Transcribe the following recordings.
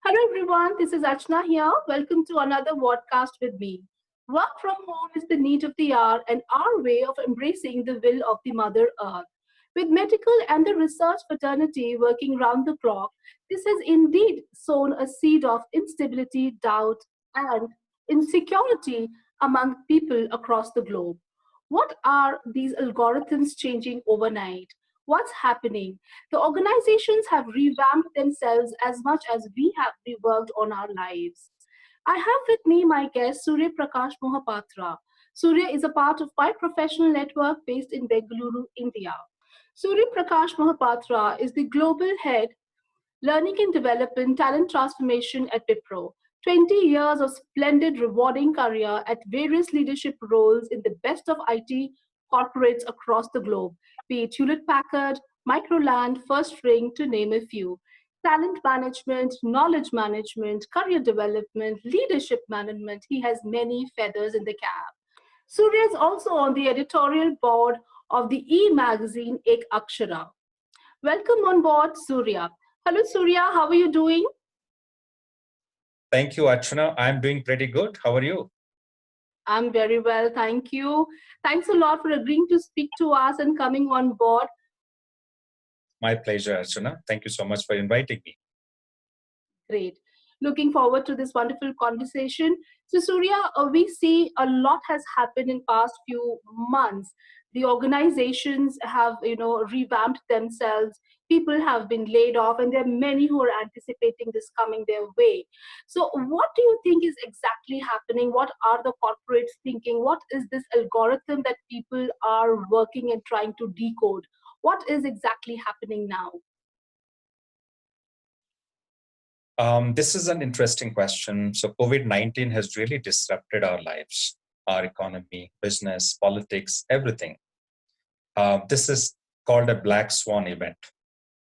Hello everyone, this is Achna here. Welcome to another podcast with me. Work from home is the need of the hour and our way of embracing the will of the Mother Earth. With medical and the research fraternity working round the clock, this has indeed sown a seed of instability, doubt, and insecurity among people across the globe. What are these algorithms changing overnight? What's happening? The organizations have revamped themselves as much as we have reworked on our lives. I have with me my guest Surya Prakash Mohapatra. Surya is a part of my professional network based in Bengaluru, India. Surya Prakash Mohapatra is the global head Learning and Development Talent Transformation at WIPRO. 20 years of splendid, rewarding career at various leadership roles in the best of IT corporates across the globe, be it Hewlett Packard, Microland, First Ring, to name a few. Talent management, knowledge management, career development, leadership management, he has many feathers in the cap. Surya is also on the editorial board of the e-magazine Ek Akshara. Welcome on board, Surya. Hello, Surya. How are you doing? Thank you, Archana. I'm doing pretty good. How are you? I'm very well, thank you. Thanks a lot for agreeing to speak to us and coming on board. My pleasure, Archana. Thank you so much for inviting me. Great. Looking forward to this wonderful conversation. So, Surya, we see a lot has happened in past few months. The organizations have, revamped themselves. People have been laid off, and there are many who are anticipating this coming their way. So, what do you think is exactly happening? What are the corporates thinking? What is this algorithm that people are working and trying to decode? What is exactly happening now? This is an interesting question. So, COVID-19 has really disrupted our lives, our economy, business, politics, everything. This is called a black swan event,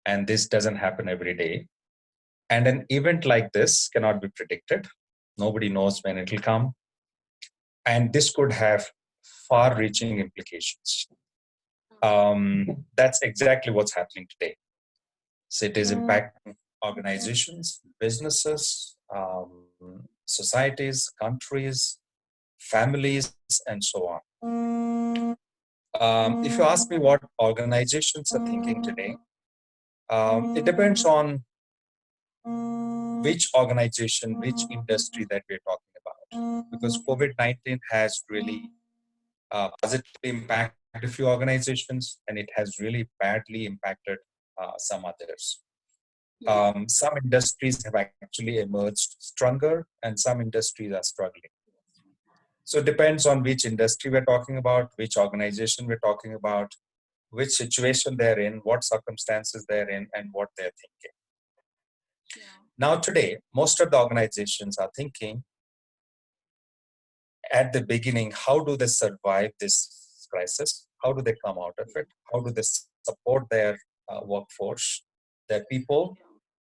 and this doesn't happen every day. And an event like this cannot be predicted. Nobody knows when it will come. And this could have far reaching implications. That's exactly what's happening today. So it is impacting organizations, businesses, societies, countries, families, and so on. If you ask me what organizations are thinking today, it depends on which organization, which industry that we're talking about. Because COVID-19 has really positively impacted a few organizations and it has really badly impacted some others. Some industries have actually emerged stronger and some industries are struggling. So it depends on which industry we're talking about, which organization we're talking about, which situation they're in, what circumstances they're in, and what they're thinking. Now today, most of the organizations are thinking at the beginning, how do they survive this crisis? How do they come out of it? How do they support their workforce, their people,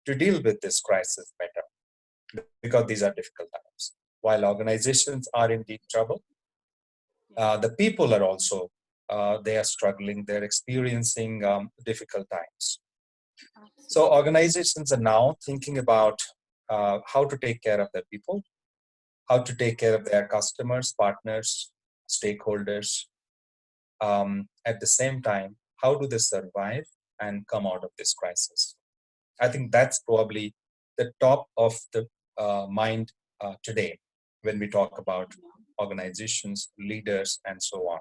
to deal with this crisis better, because these are difficult times. While organizations are in deep trouble, the people are also, they are struggling, they're experiencing difficult times. So organizations are now thinking about how to take care of their people, how to take care of their customers, partners, stakeholders. At the same time, how do they survive and come out of this crisis? I think that's probably the top of the mind today when we talk about organizations, leaders, and so on.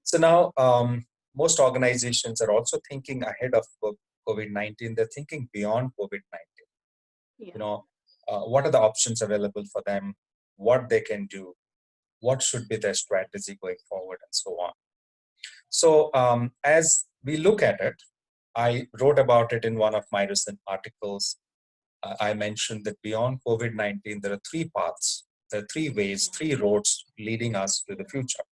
So now, most organizations are also thinking ahead of COVID-19. They're thinking beyond COVID-19. What are the options available for them? What they can do? What should be their strategy going forward, and so on. So as we look at it, I wrote about it in one of my recent articles. I mentioned that beyond COVID-19, there are three paths, there are three ways, three roads leading us to the future.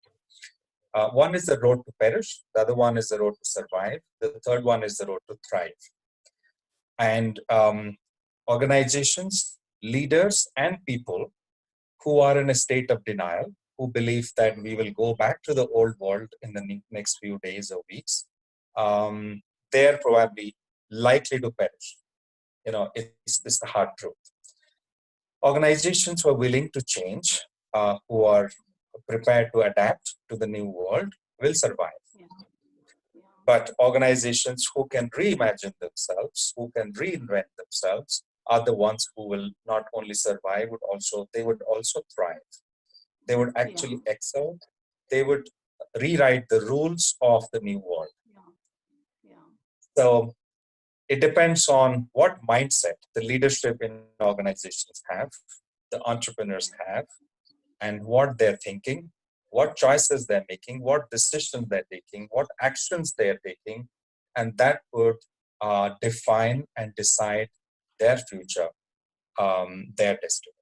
One is the road to perish, the other one is the road to survive, the third one is the road to thrive. And organizations, leaders, and people who are in a state of denial, who believe that we will go back to the old world in the next few days or weeks, they're probably likely to perish. It's the hard truth. Organizations who are willing to change, who are prepared to adapt to the new world, will survive. Yeah. Yeah. But organizations who can reimagine themselves, who can reinvent themselves, are the ones who will not only survive, they would also thrive. They would Yeah. actually excel. They would rewrite the rules of the new world. Yeah. Yeah. So it depends on what mindset the leadership in organizations have, the entrepreneurs Yeah. have, and what they're thinking, what choices they're making, what decisions they're taking, what actions they're taking, and that would define and decide their future, their destiny.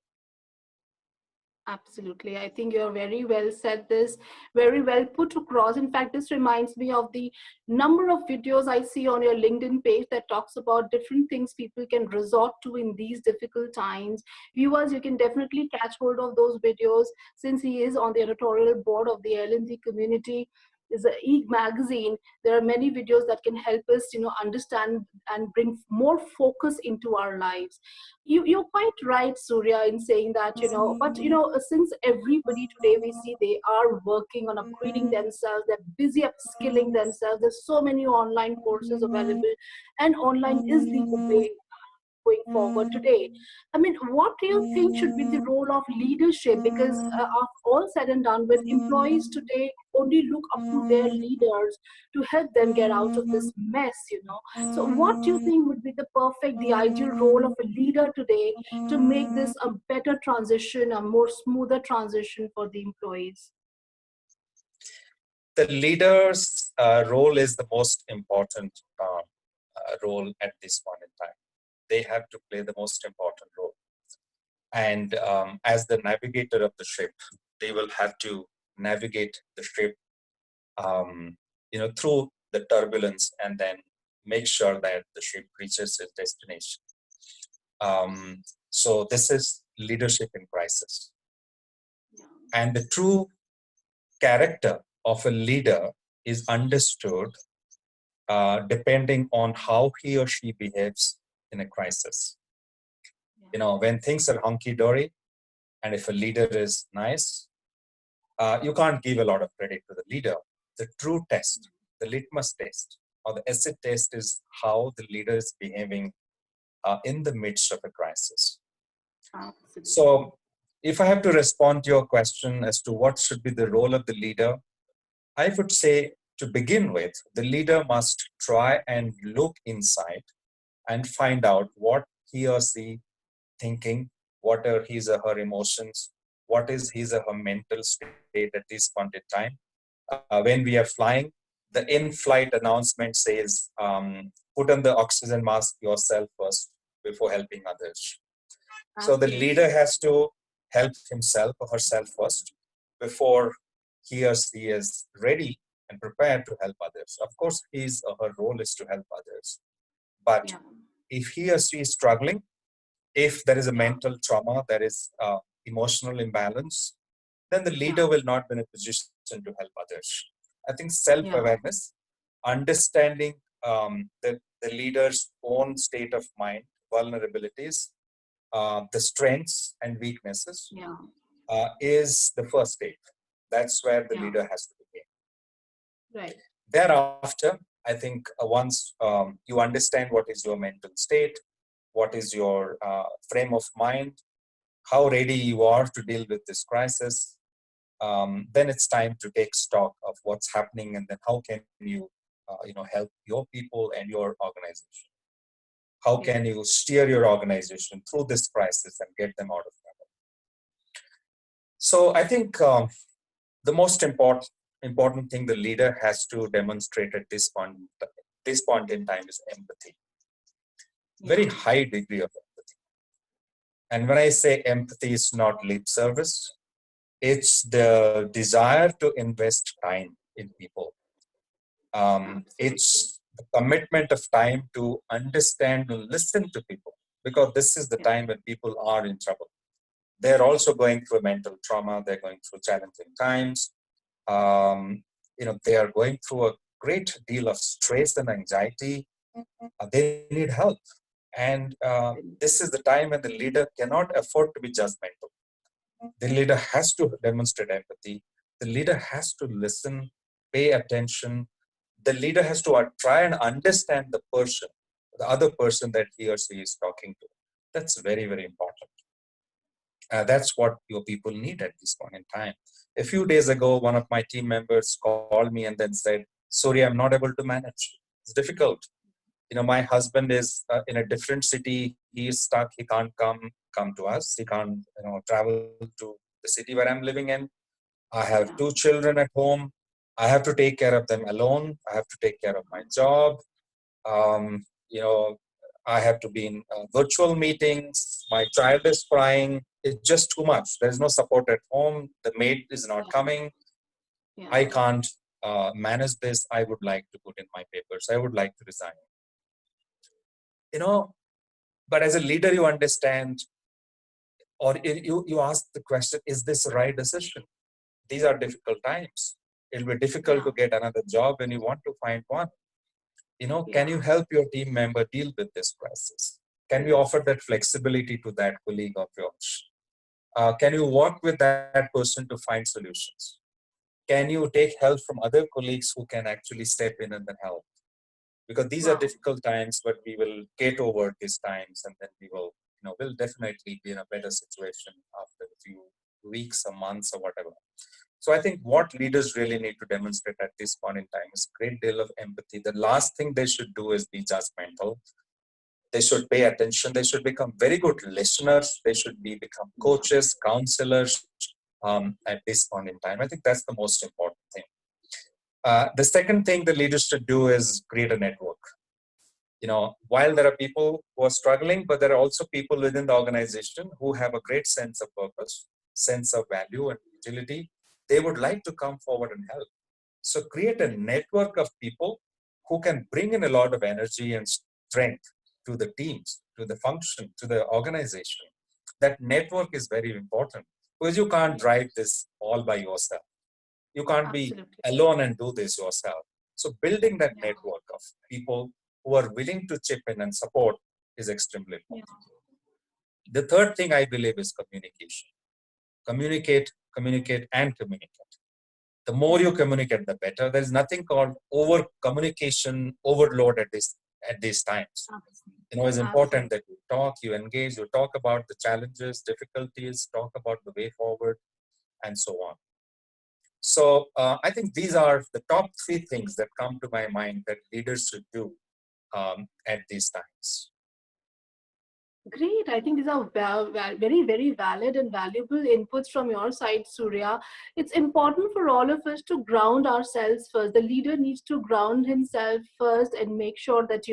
Absolutely. I think you're very well said this, very well put across. In fact, this reminds me of the number of videos I see on your LinkedIn page that talks about different things people can resort to in these difficult times. Viewers, you can definitely catch hold of those videos since he is on the editorial board of the LNZ community. Is a e-magazine. There are many videos that can help us, understand and bring more focus into our lives. You're quite right, Surya, in saying that, but since everybody today we see they are working on upgrading themselves, they're busy upskilling themselves, there's so many online courses available, and online is the way going forward today. I mean, what do you think should be the role of leadership? Because of all said and done with, employees today only look up to their leaders to help them get out of this mess. So what do you think would be the ideal role of a leader today to make this a better transition, a more smoother transition for the employees? The leader's role is the most important role at this point in time. They have to play the most important role. And as the navigator of the ship, they will have to navigate the ship, through the turbulence, and then make sure that the ship reaches its destination. So this is leadership in crisis. Yeah. And the true character of a leader is understood depending on how he or she behaves in a crisis. When things are hunky-dory, and if a leader is nice, you can't give a lot of credit to the leader. The true test, the litmus test, or the acid test is how the leader is behaving in the midst of a crisis. Absolutely. So, if I have to respond to your question as to what should be the role of the leader, I would say to begin with, the leader must try and look inside and find out what he or she thinking, what are his or her emotions, what is his or her mental state at this point in time. When we are flying, the in-flight announcement says, put on the oxygen mask yourself first before helping others. So the leader Absolutely. has to help himself or herself first before he or she is ready and prepared to help others. Of course, his or her role is to help others. But Yeah. if he or she is struggling, if there is a Yeah. mental trauma, there is emotional imbalance, then the Yeah. leader will not be in a position to help others. I think Yeah. self-awareness, understanding the leader's own state of mind, vulnerabilities, the strengths and weaknesses Yeah. is the first step. That's where the Yeah. leader has to begin. Right. Thereafter, I think once you understand what is your mental state, what is your frame of mind, how ready you are to deal with this crisis, then it's time to take stock of what's happening, and then how can you, help your people and your organization. How Yeah. can you steer your organization through this crisis and get them out of trouble? So I think the most important thing the leader has to demonstrate at this point in time is empathy. Very Yeah. high degree of empathy. And when I say empathy, it's not lip service. It's the desire to invest time in people. Absolutely. It's the commitment of time to understand and listen to people, because this is the Yeah. time when people are in trouble. They're also going through mental trauma. They're going through challenging times. They are going through a great deal of stress and anxiety. They need help. And this is the time when the leader cannot afford to be judgmental. The leader has to demonstrate empathy. The leader has to listen, pay attention. The leader has to try and understand the person, the other person that he or she is talking to. That's very, very important. That's what your people need at this point in time. A few days ago, one of my team members called me and then said, "Sorry, I'm not able to manage. It's difficult. My husband is in a different city. He is stuck. He can't come to us. He can't travel to the city where I'm living in. I have Yeah. two children at home. I have to take care of them alone. I have to take care of my job. um, you know I have to be in virtual meetings. My child is crying. It's just too much. There's no support at home. The maid is not Yeah. coming. I Yeah. can't manage this. I would like to put in my papers. I would like to resign. you know but as a leader, you understand, or you ask the question, is this the right decision? These are difficult times. It'll be difficult Yeah. to get another job when you want to find one. Can Yeah. you help your team member deal with this crisis? Can we offer that flexibility to that colleague of yours? Can you work with that person to find solutions? Can you take help from other colleagues who can actually step in and then help? Because these are Wow. difficult times, but we will get over these times, and then we'll definitely be in a better situation after a few weeks or months or whatever. So I think what leaders really need to demonstrate at this point in time is great deal of empathy. The last thing they should do is be judgmental. They should pay attention. They should become very good listeners. They should become Yeah. coaches, counselors at this point in time. I think that's the most important thing. The second thing the leaders should do is create a network. While there are people who are struggling, but there are also people within the organization who have a great sense of purpose, sense of value and utility. They would like to come forward and help. So create a network of people who can bring in a lot of energy and strength to the teams, to the function, to the organization. That network is very important, because you can't Yeah. drive this all by yourself. You can't be Absolutely. alone and do this yourself. So building that Yeah. network of people who are willing to chip in and support is extremely Yeah. important. The third thing I believe is communication. Communicate, communicate, and communicate. The more you Yeah. communicate, the better. There is nothing called over communication overload at these times. Absolutely. It's important Absolutely. that you talk, you engage, you talk about the challenges, difficulties, talk about the way forward, and so on. So I think these are the top three things that come to my mind that leaders should do at these times. Great. I think these are very, very valid and valuable inputs from your side, Surya. It's important for all of us to ground ourselves first. The leader needs to ground himself first and make sure that,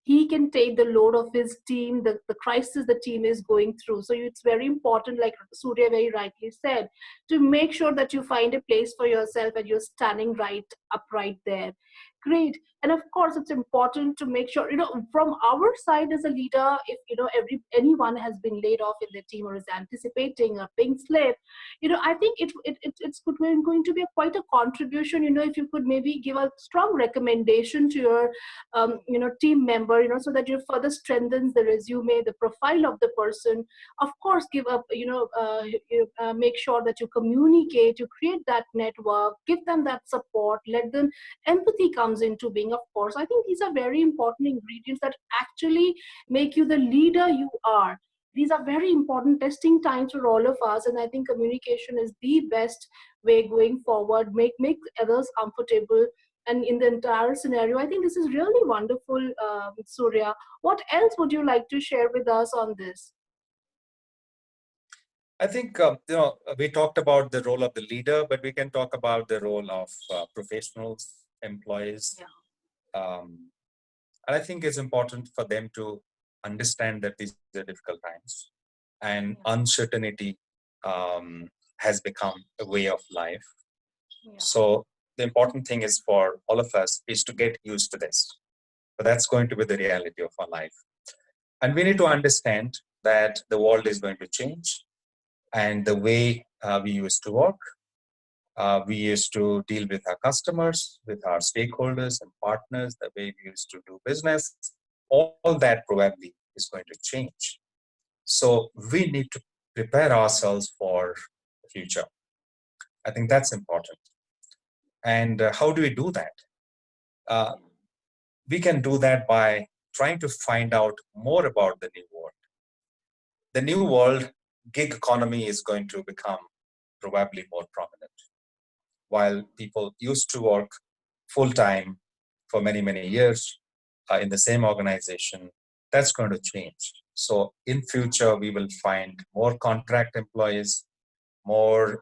he can take the load of his team, the crisis the team is going through. So it's very important, like Surya very rightly said, to make sure that you find a place for yourself and you're standing right upright there. Great. And of course it's important to make sure, from our side as a leader, if anyone has been laid off in the team or is anticipating a pink slip, I think going to be quite a contribution, if you could maybe give a strong recommendation to your team member, so that you further strengthens the resume, the profile of the person. Of course, give up, make sure that you communicate, you create that network, give them that support, let them, empathy comes into being. Of course, I think these are very important ingredients that actually make you the leader you are. These are very important testing times for all of us, and I think communication is the best way going forward. Make others comfortable, and in the entire scenario, I think this is really wonderful. Surya, what else would you like to share with us on this? I think we talked about the role of the leader, but we can talk about the role of professionals, employees, Yeah. um, and I think it's important for them to understand that these are difficult times, and Yeah. uncertainty has become a way of life. Yeah. So the important thing is for all of us is to get used to this. But that's going to be the reality of our life. And we need to understand that the world is going to change, and the way we used to work, we used to deal with our customers, with our stakeholders and partners, the way we used to do business, all that probably is going to change. So we need to prepare ourselves for the future. I think that's important. And how do we do that? Uh, we can do that by trying to find out more about the new world. The new world, gig economy is going to become probably more prominent. While people used to work full time for many, many years in the same organization, that's going to change. So in future, we will find more contract employees, more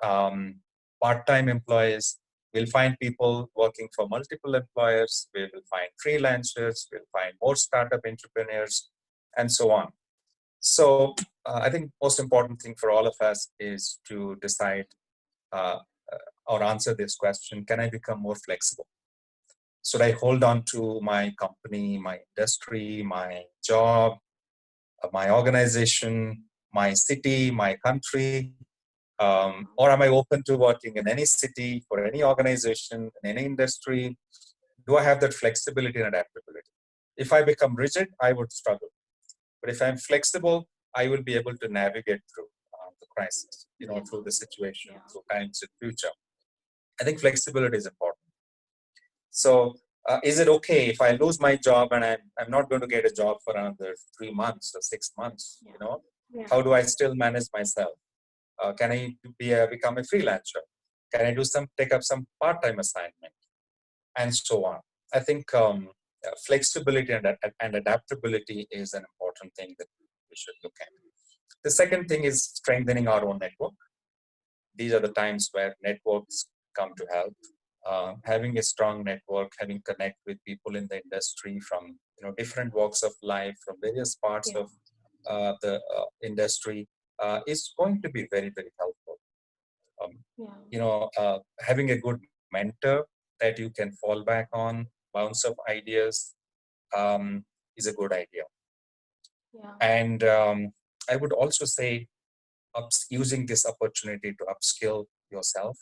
part-time employees. We'll find people working for multiple employers. We will find freelancers. We'll find more startup entrepreneurs, and so on. So I think most important thing for all of us is to decide uh, or answer this question: can I become more flexible? Should I hold on to my company, my industry, my job, my organization, my city, my country? Or am I open to working in any city, for any organization, in any industry? Do I have that flexibility and adaptability? If I become rigid, I would struggle. But if I'm flexible, I will be able to navigate through the crisis, through the situation, through times in future. I think flexibility is important. So, is it okay if I lose my job and I'm not going to get a job for another 3 months or 6 months? How do I still manage myself? Can I become a freelancer? Can I take up some part-time assignment, and so on? I think flexibility and adaptability is an important thing that we should look at. The second thing is strengthening our own network. These are the times where networks come to help. Having a strong network, having connect with people in the industry from different walks of life, from various parts of the industry, is going to be very, very helpful. Having a good mentor that you can fall back on, bounce of ideas, is a good idea. And I would also say using this opportunity to upskill yourself,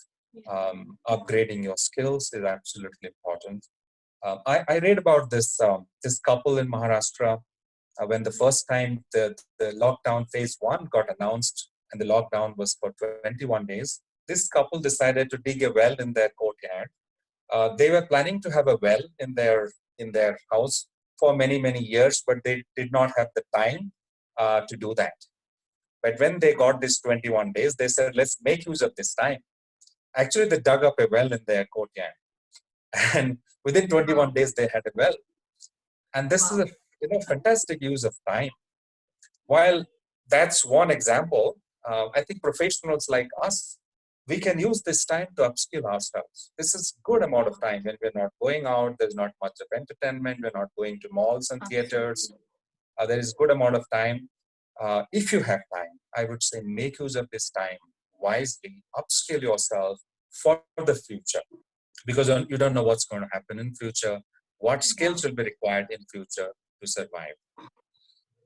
upgrading your skills is absolutely important. I read about this couple in Maharashtra when the first time the lockdown phase 1 got announced, and the lockdown was for 21 days. This couple decided to dig a well in their courtyard. They were planning to have a well in their house for many, many years, but they did not have the time to do that. But when they got this 21 days, they said, let's make use of this time. Actually, they dug up a well in their courtyard. And within 21 days, they had a well. And this is a fantastic use of time. While that's one example, I think professionals like us, we can use this time to upskill ourselves. This is good amount of time when we're not going out. There's not much of entertainment. We're not going to malls and theaters. There is good amount of time. If you have time, I would say make use of this time wisely, upskill yourself for the future, because you don't know what's going to happen in future, what skills will be required in future to survive.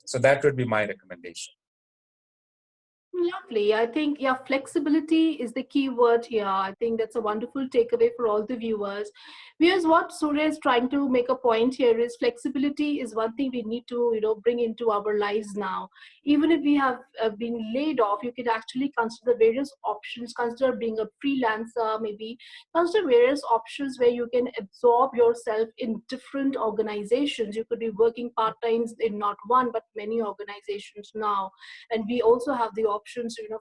So that would be my recommendation. Lovely. I think, flexibility is the key word here. I think that's a wonderful takeaway for all the viewers. Because what Surya is trying to make a point here is flexibility is one thing we need to, bring into our lives now. Even if we have been laid off, you can actually consider various options, consider being a freelancer, maybe consider various options where you can absorb yourself in different organizations. You could be working part-time in not one, but many organizations now. And we also have the options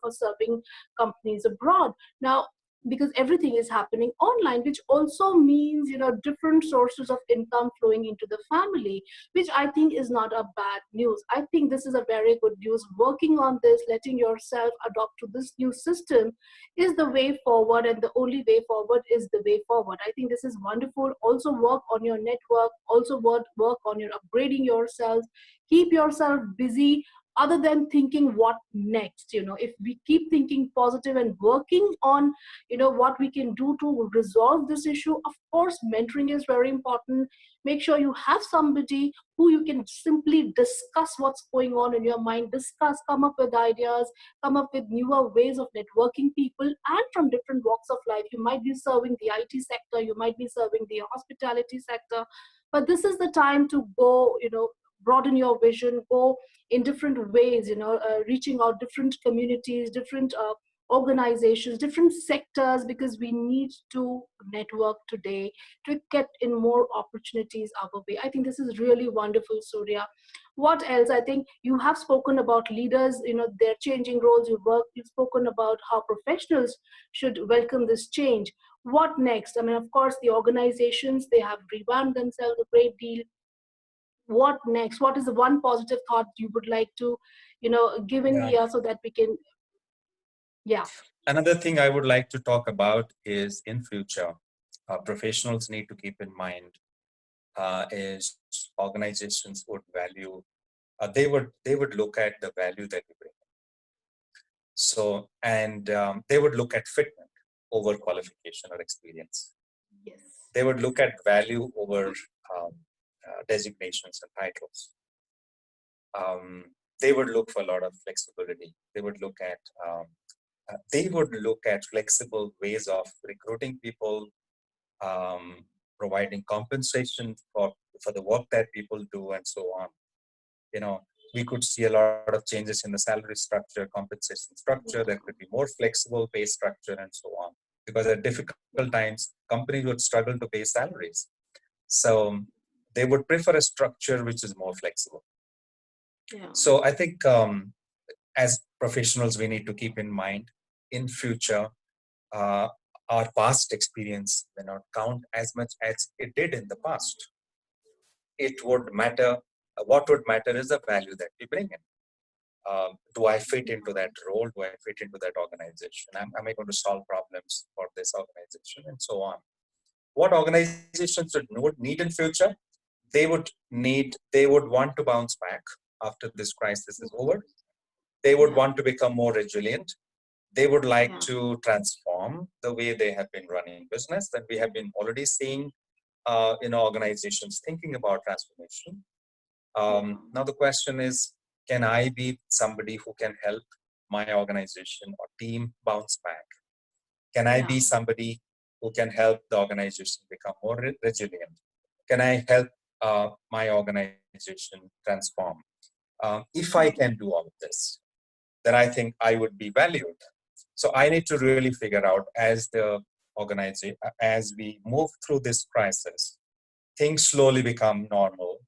for serving companies abroad now, because everything is happening online, which also means different sources of income flowing into the family, which I think is not a bad news. I think this is a very good news. Working on this, letting yourself adopt to this new system is the way forward, and the only way forward is the way forward. I think this is wonderful. Also work on your network, also work on your upgrading yourself, keep yourself busy, other than thinking what next. If we keep thinking positive and working on what we can do to resolve this issue. Of course, mentoring is very important. Make sure you have somebody who you can simply discuss what's going on in your mind, come up with ideas, come up with newer ways of networking people, and from different walks of life. You might be serving the IT sector, you might be serving the hospitality sector, but this is the time to go broaden your vision, go in different ways, reaching out different communities, different organizations, different sectors, because we need to network today to get in more opportunities our way. I think this is really wonderful, Surya. What else? I think you have spoken about leaders, they're changing roles. You've spoken about how professionals should welcome this change. What next? I mean, of course, the organizations, they have revamped themselves a great deal. What next? What is the one positive thought you would like to, give in Yeah. here so that we can, yeah, Another thing I would like to talk about is in future, professionals need to keep in mind is organizations would value, they would look at the value that you bring. So, and they would look at fitment over qualification or experience. yes, They would look at value over designations and titles. They would look for a lot of flexibility. They would look at flexible ways of recruiting people, um, providing compensation for the work that people do, and so on. You know, we could see a lot of changes in the salary structure, compensation structure. There yeah, could be more flexible pay structure, and so on. Because at difficult yeah, times, companies would struggle to pay salaries. So they would prefer a structure which is more flexible. yeah, So I think as professionals, we need to keep in mind in future, uh, our past experience may not count as much as it did in the past. It would matter. What would matter is the value that we bring in. Do I fit into that role? Do I fit into that organization? Am I going to solve problems for this organization, and so on? What organizations would need in future? They would want to bounce back after this crisis is over. They would yeah, want to become more resilient. They would like yeah, to transform the way they have been running business, and we have been already seeing organizations thinking about transformation. yeah, Now the question is, can I be somebody who can help my organization or team bounce back? Can I yeah, be somebody who can help the organization become more resilient? Can I help my organization transform? If I yeah, can do all of this, then I think I would be valued. So I need to really figure out as the organization, as we move through this crisis, things slowly become normal,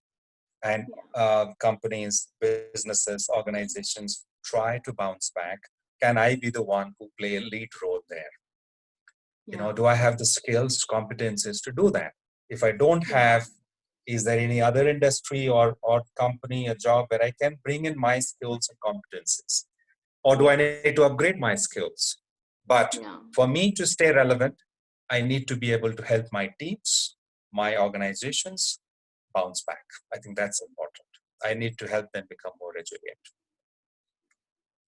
and yeah, companies, businesses, organizations try to bounce back. Can I be the one who play a lead role there? yeah, Do I have the skills, competencies to do that? If I don't yeah, have, is there any other industry or company, a job where I can bring in my skills and competencies? Or do I yeah, need to upgrade my skills? But yeah. for me to stay relevant, I need to be able to help my teams, my organizations bounce back. I think that's important. I need to help them become more resilient.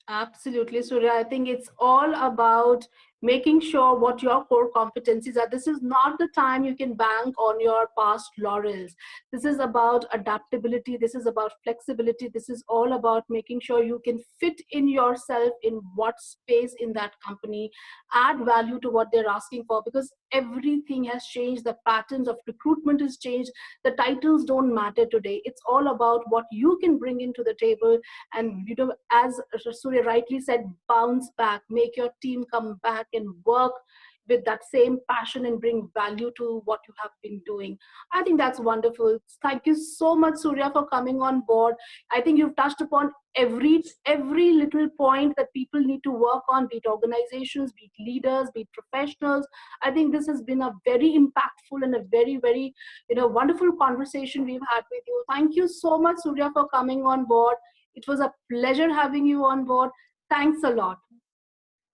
Absolutely, Surya. I think it's all about making sure what your core competencies are. This is not the time you can bank on your past laurels. This is about adaptability. This is about flexibility. This is all about making sure you can fit in yourself in what space in that company, add value to what they're asking for, because everything has changed. The patterns of recruitment has changed. The titles don't matter today. It's all about what you can bring into the table, and as Surya rightly said, bounce back, make your team come back and work with that same passion and bring value to what you have been doing. I think that's wonderful. Thank you so much, Surya, for coming on board. I think you've touched upon every little point that people need to work on, be it organizations, be it leaders, be it professionals. I think this has been a very impactful and a very wonderful conversation we've had with you. Thank you so much, Surya, for coming on board. It was a pleasure having you on board. Thanks a lot.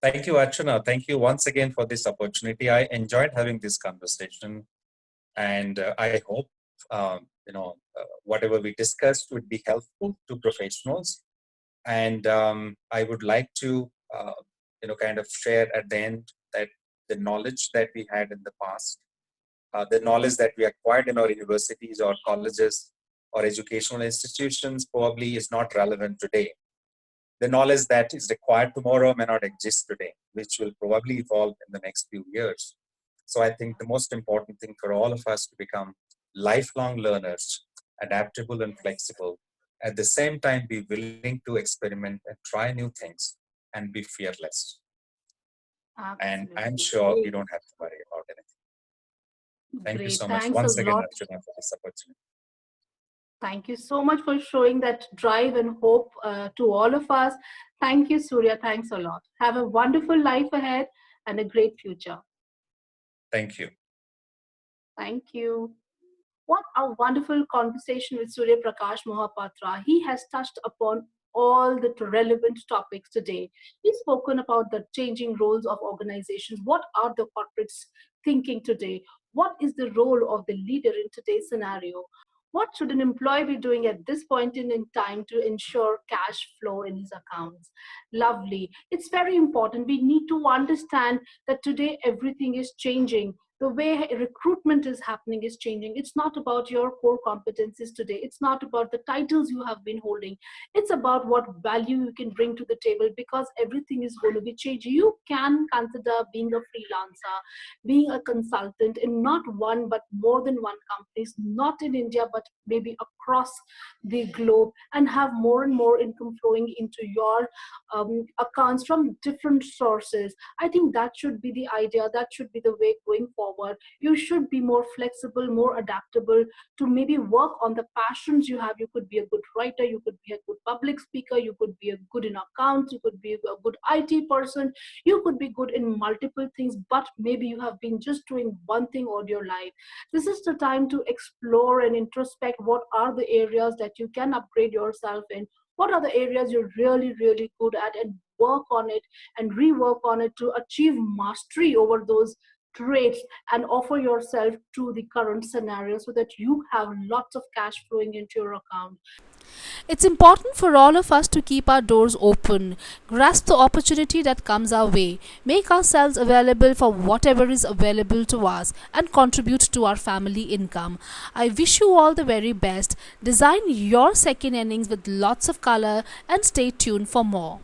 Thank you, Archana. Thank you once again for this opportunity. I enjoyed having this conversation, and I hope whatever we discussed would be helpful to professionals. And I would like to kind of share at the end that the knowledge that we had in the past, the knowledge that we acquired in our universities or colleges or educational institutions probably is not relevant today. The knowledge that is required tomorrow may not exist today, which will probably evolve in the next few years. So I think the most important thing for all of us to become lifelong learners, adaptable and flexible. At the same time, be willing to experiment and try new things and be fearless. And I'm Absolutely. sure we Great. don't have to worry about anything. Thank you Great. so much Thanks a once again, lot. Archana, for this opportunity. Thank you so much for showing that drive and hope to all of us. Thank you, Surya. Thanks a lot. Have a wonderful life ahead and a great future. Thank you. Thank you. What a wonderful conversation with Surya Prakash Mohapatra. He has touched upon all the relevant topics today. He's spoken about the changing roles of organizations. What are the corporates thinking today? What is the role of the leader in today's scenario? What should an employee be doing at this point in time to ensure cash flow in his accounts? Lovely. It's very important. We need to understand that today everything is changing. The way recruitment is happening is changing. It's not about your core competencies today. It's not about the titles you have been holding. It's about what value you can bring to the table, because everything is going to be changing. You can consider being a freelancer, being a consultant in not one but more than one companies, not in India but maybe across the globe, and have more and more income flowing into your accounts from different sources. I think that should be the idea. That should be the way going forward. You should be more flexible, more adaptable to maybe work on the passions you have. You could be a good writer, you could be a good public speaker, you could be a good in accounts, you could be a good IT person, you could be good in multiple things, but maybe you have been just doing one thing all your life. This is the time to explore and introspect what are the areas that you can upgrade yourself in, what are the areas you're really really good at, and work on it and rework on it to achieve mastery over those traits and offer yourself to the current scenario so that you have lots of cash flowing into your account. It's important for all of us to keep our doors open, grasp the opportunity that comes our way, make ourselves available for whatever is available to us, and contribute to our family income. I wish you all the very best. Design your second innings with lots of color and stay tuned for more.